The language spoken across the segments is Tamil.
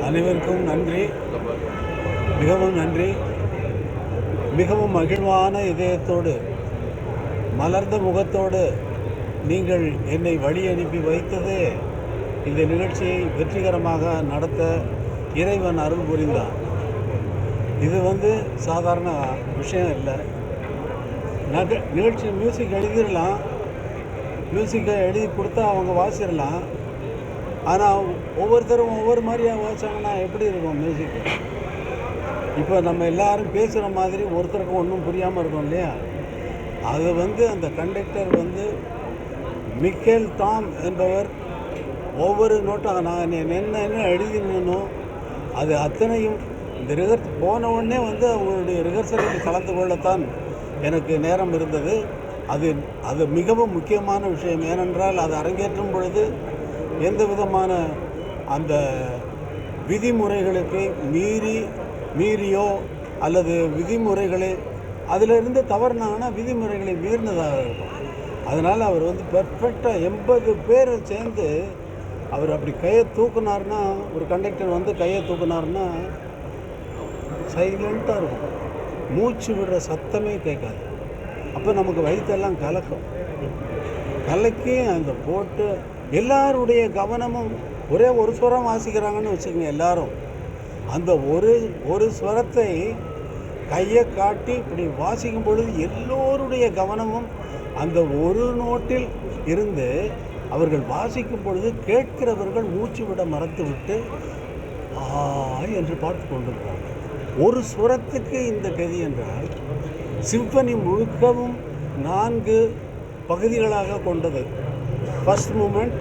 அனைவருக்கும் நன்றி, மிகவும் நன்றி. மிகவும் மகிழ்வான இதயத்தோடு, மலர்ந்த முகத்தோடு நீங்கள் என்னை வழி அனுப்பி வைத்தது இந்த நிகழ்ச்சியை வெற்றிகரமாக நடத்த இறைவன் அருள் புரிந்தான். இது சாதாரண விஷயம் இல்லை. நிகழ்ச்சி மியூசிக் எழுதிடலாம், மியூசிக்கை எழுதி கொடுத்தா அவங்க வாசிடலாம். ஆனால் ஒவ்வொருத்தரும் ஒவ்வொரு மாதிரியாக வாசிச்சாங்கன்னா எப்படி இருக்கும் மியூசிக்கு? இப்போ நம்ம எல்லாரும் பேசுகிற மாதிரி ஒருத்தருக்கும் ஒன்றும் புரியாமல் இருக்கும் இல்லையா? அது அந்த கண்டக்டர் மிக்கேல் டாம் என்பவர் ஒவ்வொரு நோட்டாக நான் என்ன எழுதினோ அது அத்தனையும் இந்த போன உடனே அவங்களுடைய ரிஹர்சலில் கலந்து கொள்ளத்தான் எனக்கு நேரம் இருந்தது. அது மிகவும் முக்கியமான விஷயம். ஏனென்றால் அது அரங்கேற்றும் பொழுது எந்த விதமான அந்த விதிமுறைகளுக்கு மீறியோ அல்லது விதிமுறைகளை அதிலிருந்து தவறுனாங்கன்னா விதிமுறைகளை மீறினதாக இருக்கும். அதனால் அவர் பெர்ஃபெக்டாக 80 பேர் சேர்ந்து அவர் அப்படி கையை தூக்குனார்னா, ஒரு கண்டக்டர் கையை தூக்குனார்னா சைலண்ட்டாக இருக்கும், மூச்சு விடுற சத்தமே கேட்காது. அப்போ நமக்கு வயிற்றெல்லாம் கலக்கி அந்த போட்டு எல்லாருடைய கவனமும் ஒரே ஒரு ஸ்வரம் வாசிக்கிறாங்கன்னு வச்சுக்கோங்க. எல்லாரும் அந்த ஒரு ஸ்வரத்தை கையை காட்டி இப்படி வாசிக்கும் பொழுது எல்லோருடைய கவனமும் அந்த ஒரு நோட்டில் இருந்து அவர்கள் வாசிக்கும் பொழுது கேட்கிறவர்கள் மூச்சு விட மறந்து விட்டு என்று பார்த்து கொண்டிருக்கிறார்கள். ஒரு ஸ்வரத்துக்கு இந்த கதி என்றால் சிம்பனி முழுக்கவும் 4 பகுதிகளாக கொண்டது. First moment,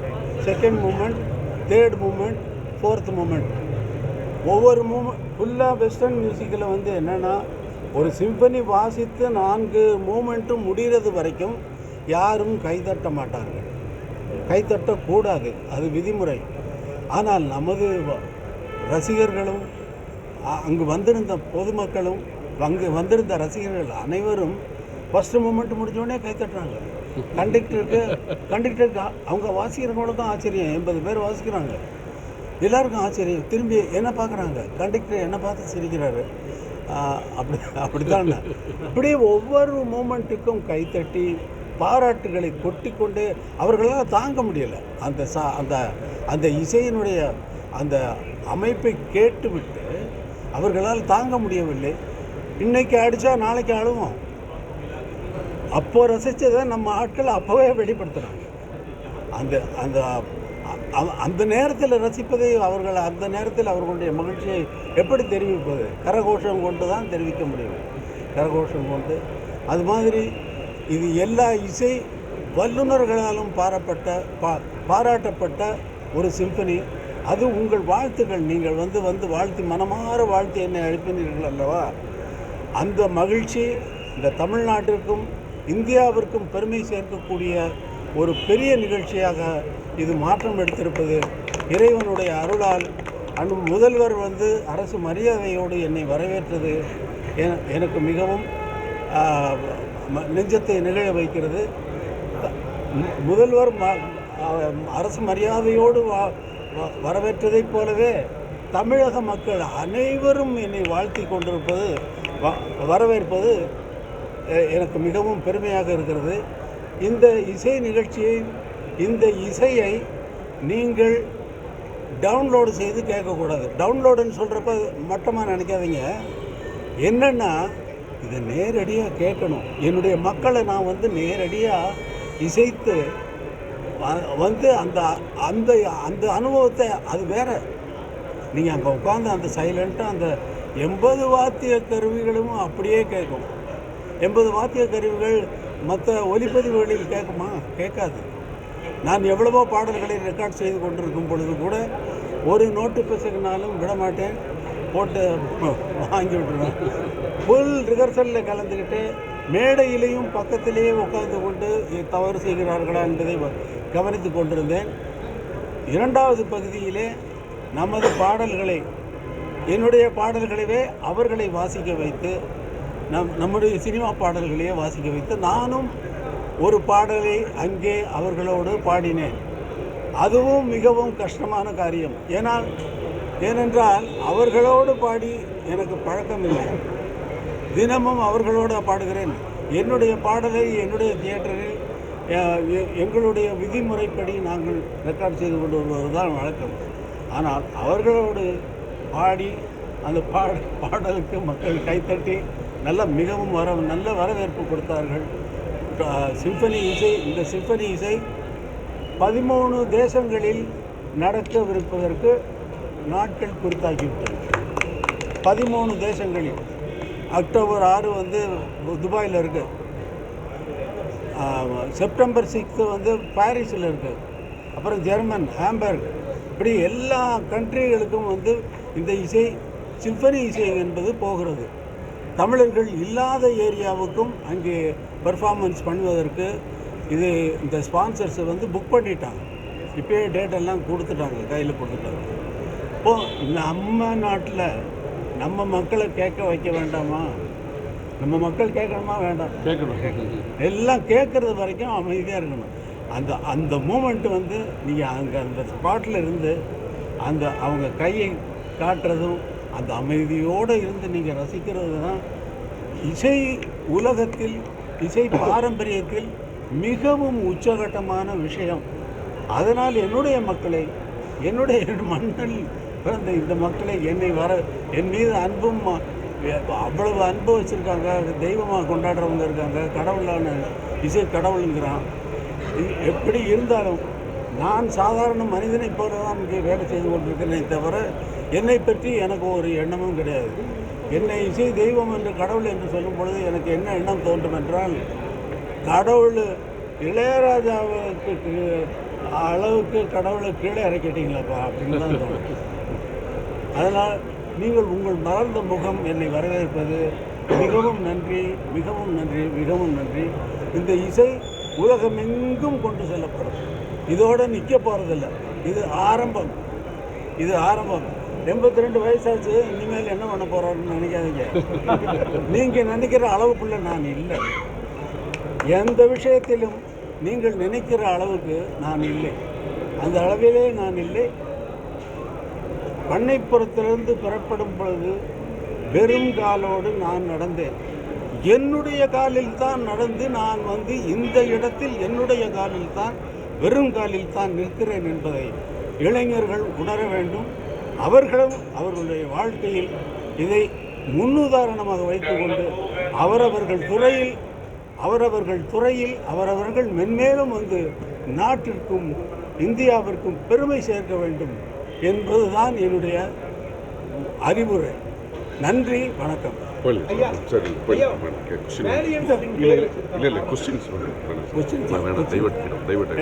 second moment, third moment, fourth moment. ஒவ்வொரு ஃபுல்லாக வெஸ்டர்ன் மியூசிக்கில் என்னென்னா ஒரு சிம்பனி வாசித்து 4 மூமெண்ட்டும் முடிகிறது வரைக்கும் யாரும் கைதட்ட மாட்டார்கள், கைத்தட்டக்கூடாது, அது விதிமுறை. ஆனால் நமது ரசிகர்களும் அங்கு வந்திருந்த பொதுமக்களும் அங்கு வந்திருந்த ரசிகர்கள் அனைவரும் ஃபஸ்ட்டு மூமெண்ட் முடிஞ்சோடனே கைத்தட்டுறாங்க. கண்டக்டருக்கு அவங்க வாசிக்கிறவங்கள தான் ஆச்சரியம். 80 பேர் வாசிக்கிறாங்க, எல்லாருக்கும் ஆச்சரியம். திரும்பி என்ன பார்க்குறாங்க, கண்டக்டர் என்ன பார்த்து சிரிக்கிறாரு. அப்படித்தான் இப்படியே ஒவ்வொரு மூமெண்ட்டுக்கும் கைத்தட்டி பாராட்டுகளை கொட்டிக்கொண்டு அவர்களால் தாங்க முடியலை. அந்த இசையினுடைய அந்த அமைப்பை கேட்டுவிட்டு அவர்களால் தாங்க முடியவில்லை. இன்றைக்கி அடித்தா நாளைக்கு அழுவோம். அப்போ ரசித்ததை நம்ம ஆட்கள் அப்போவே வெளிப்படுத்துகிறாங்க. அந்த நேரத்தில் ரசிப்பதை அவர்கள் அந்த நேரத்தில் அவர்களுடைய மகிழ்ச்சியை எப்படி தெரிவிப்பது? கரகோஷம் கொண்டு தான் தெரிவிக்க முடியும், கரகோஷம் கொண்டு. அது மாதிரி இது எல்லா இசை வல்லுநர்களாலும் பாராட்டப்பட்ட ஒரு சிம்பனி. அது உங்கள் வாழ்த்துக்கள். நீங்கள் வாழ்த்து மனமாற வாழ்த்து என்னை அழைப்பினீர்கள் அல்லவா? அந்த மகிழ்ச்சி இந்த தமிழ்நாட்டிற்கும் இந்தியாவிற்கும் பெருமை சேர்க்கக்கூடிய ஒரு பெரிய நிகழ்ச்சியாக இது மாற்றம் எடுத்திருப்பது இறைவனுடைய அருளால். முதல்வர் அரசு மரியாதையோடு என்னை வரவேற்றது எனக்கு மிகவும் நெஞ்சத்தை நிகழ வைக்கிறது. முதல்வர் அரசு மரியாதையோடு வரவேற்றதைப் போலவே தமிழக மக்கள் அனைவரும் என்னை வாழ்த்தி கொண்டிருப்பது, வரவேற்பது எனக்கு மிகவும் பெருமையாக இருக்கிறது. இந்த இசை நிகழ்ச்சியை, இந்த இசையை நீங்கள் டவுன்லோடு செய்து கேட்கக்கூடாது. டவுன்லோடுன்னு சொல்கிறப்ப மட்டமாக நினைக்காதீங்க. என்னென்னா இதை நேரடியாக கேட்கணும். என்னுடைய மக்களை நான் நேரடியாக இசைத்து அந்த அந்த அந்த அனுபவத்தை, அது வேறு. நீங்கள் அங்கே உட்காந்து அந்த சைலண்ட்டாக அந்த 80 வாத்திய கருவிகளும் அப்படியே கேட்கும். 80 வாத்திய கருவிகள் மற்ற ஒலிப்பதிவுகளில் கேட்குமா? கேட்காது. நான் எவ்வளவோ பாடல்களை ரெக்கார்ட் செய்து கொண்டிருக்கும் பொழுது கூட ஒரு நோட்டு பிசகுனாலும் விடமாட்டேன், போட்டு வாங்கி விட்டுருவேன். ஃபுல் ரிஹர்சலில் கலந்துக்கிட்டு மேடையிலையும் பக்கத்திலேயே உட்கார்ந்து கொண்டு தவறு செய்கிறார்களா என்பதை கவனித்து கொண்டிருந்தேன். 2வது பகுதியிலே நமது பாடல்களை, என்னுடைய பாடல்களவே அவர்களை வாசிக்க வைத்து, நம்முடைய சினிமா பாடல்களையே வாசிக்க வைத்து நானும் ஒரு பாடலை அங்கே அவர்களோடு பாடினேன். அதுவும் மிகவும் கஷ்டமான காரியம். ஏன்னால் ஏனென்றால் அவர்களோடு பாடி எனக்கு பழக்கம் இல்லை. தினமும் அவர்களோடு பாடுகிறேன். என்னுடைய பாடலை என்னுடைய தியேட்டரில் எங்களுடைய விதிமுறைப்படி நாங்கள் ரெக்கார்ட் செய்து கொண்டு வருவது தான் வழக்கம். ஆனால் அவர்களோடு பாடி அந்த பாடலுக்கு மக்கள் கைத்தட்டி மிகவும் நல்ல வரவேற்பு கொடுத்தார்கள். சிம்பனி இசை, இந்த சிம்பனி இசை 13 தேசங்களில் நடக்கவிருப்பதற்கு நாட்கள் குறித்தாக்கிவிட்டது. 13 தேசங்களில். அக்டோபர் 6 வந்து துபாயில் இருக்குது, செப்டம்பர் 6 வந்து பாரிஸில் இருக்குது, அப்புறம் ஜெர்மன் ஹாம்பர்க், இப்படி எல்லா கண்ட்ரிகளுக்கும் வந்து இந்த இசை சிம்பனி இசை என்பது போகிறது. தமிழர்கள் இல்லாத ஏரியாவுக்கும் அங்கே பர்ஃபார்மன்ஸ் பண்ணுவதற்கு இந்த ஸ்பான்சர்ஸ் வந்து புக் பண்ணிட்டாங்க. இப்போயே டேட்டெல்லாம் கொடுத்துட்டாங்க, கையில் கொடுத்துட்டாங்க. இப்போது நம்ம நாட்டில் நம்ம மக்களை கேட்க வைக்க வேண்டாமா? நம்ம மக்கள் கேட்கணுமா வேண்டாம்? கேட்கணும். எல்லாம் கேட்குறது வரைக்கும் அமைதியாக இருக்கணும். அந்த மூமெண்ட்டு வந்து நீங்கள் அங்கே அந்த ஸ்பாட்டில் இருந்து அவங்க கையை காட்டுறதும் அந்த அமைதியோடு இருந்து நீங்கள் ரசிக்கிறது தான் இசை உலகத்தில், இசை பாரம்பரியத்தில் மிகவும் உச்சகட்டமான விஷயம். அதனால் என்னுடைய மக்களை, என்னுடைய மண்ணில் பிறந்த இந்த மக்களை என் மீது அன்பும் அவ்வளவு அன்பு வச்சுருக்காங்க. தெய்வமாக கொண்டாடுறவங்க இருக்காங்க. கடவுளான இசை கடவுளுங்கிறான். எப்படி இருந்தாலும் நான் சாதாரண மனிதனை போல தான் இங்கே வேலை செய்து கொண்டிருக்கிறேனே தவிர என்னை பற்றி எனக்கு ஒரு எண்ணமும் கிடையாது. என்னை இசை தெய்வம் என்று கடவுள் என்று சொல்லும் பொழுது எனக்கு என்ன எண்ணம் தோன்றும் என்றால், கடவுள் இளையராஜாவுக்கு அளவுக்கு கடவுளை கீழே இறக்கிட்டீங்களாப்பா அப்படின்னு தான் தோணும். அதனால் நீங்கள் உங்கள் மலர்ந்த முகம் என்னை வரவேற்பது மிகவும் நன்றி, மிகவும் நன்றி, மிகவும் நன்றி. இந்த இசை உலகமெங்கும் கொண்டு செல்லப்படும். இதோடு நிற்க போகிறதில்ல. இது ஆரம்பம். 82 வயசாச்சு, இனிமேல் என்ன பண்ண போகிறாருன்னு நினைக்காதீங்க. நீங்கள் நினைக்கிற அளவுக்குள்ள நான் இல்லை. எந்த விஷயத்திலும் நீங்கள் நினைக்கிற அளவுக்கு நான் இல்லை. அந்த அளவிலே நான் இல்லை. பண்ணைப்புறத்திலிருந்து புறப்படும் பொழுது வெறும் காலோடு நான் நடந்தேன். என்னுடைய காலில் தான் நடந்து நான் வந்து இந்த இடத்தில் என்னுடைய காலில் தான், வெறும் காலில் தான் நிற்கிறேன் என்பதை இளைஞர்கள் உணர வேண்டும். அவர்களும் அவர்களுடைய வாழ்க்கையில் இதை முன்னுதாரணமாக வைத்துக்கொண்டு அவரவர்கள் துறையில் அவரவர்கள் மென்மேலும் வந்து நாட்டிற்கும் இந்தியாவிற்கும் பெருமை சேர்க்க வேண்டும் என்பதுதான் என்னுடைய அறிவுரை. நன்றி, வணக்கம்.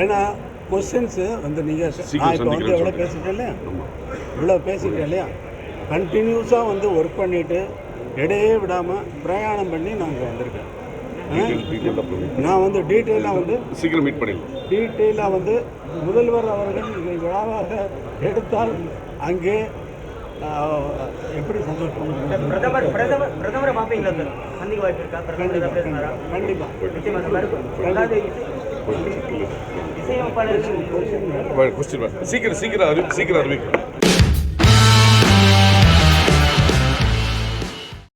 ஏன்னா கொஸ்டின்ஸு வந்து நீங்கள் இப்போ வந்து இவ்வளோ பேசிட்டேன் இல்லையா, கண்டினியூஸாக வந்து ஒர்க் பண்ணிவிட்டு இடையே விடாமல் பிரயாணம் பண்ணி நாங்கள் வந்திருக்கேன். நான் வந்து டீட்டெயிலாக வந்து சீக்கிரம் மீட் பண்ணிடலாம். டீட்டெயிலாக வந்து முதல்வர் அவர்கள் இதை விழாவாக எடுத்தால் அங்கே எப்படி சந்தோஷம். பிரதமரை பார்ப்பீங்களா சார்? சந்திக்க வாய்ப்பு இருக்கா? கண்டிப்பாக. சீக்கிரம் அறிவிக்கிறேன்.